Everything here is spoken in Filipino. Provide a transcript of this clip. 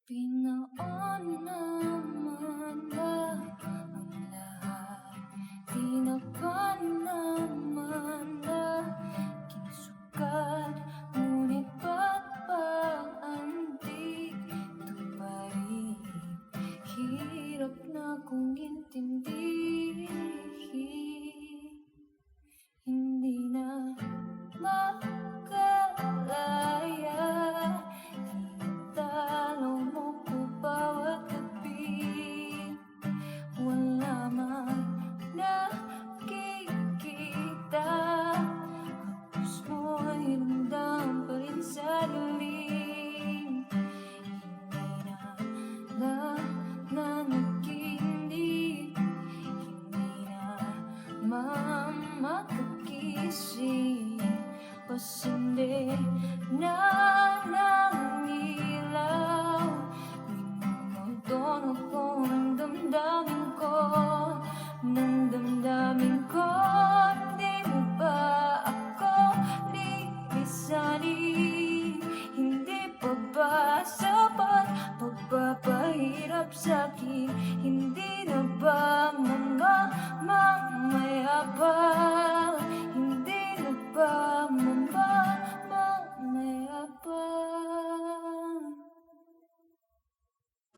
Pinoon naman ba ang lahat? Di na ba naman na kinasukat? Ngunit ba't ba andito pa rin? Hirap na kong intindihin. Hindi na makalaya. Talo mo ko bawat gabi. Wala man nakikita. Hapos mo'y ramdam pa rin sa dilim. Hindi na nanaginip. Hindi na makakising. Pasindi na ng ilaw. Minumulton ako ng damdamin ko. Ng damdamin ko. Di mo ba ako lilisanin? Hindi pa ba sapat pagpapahirap sa'kin?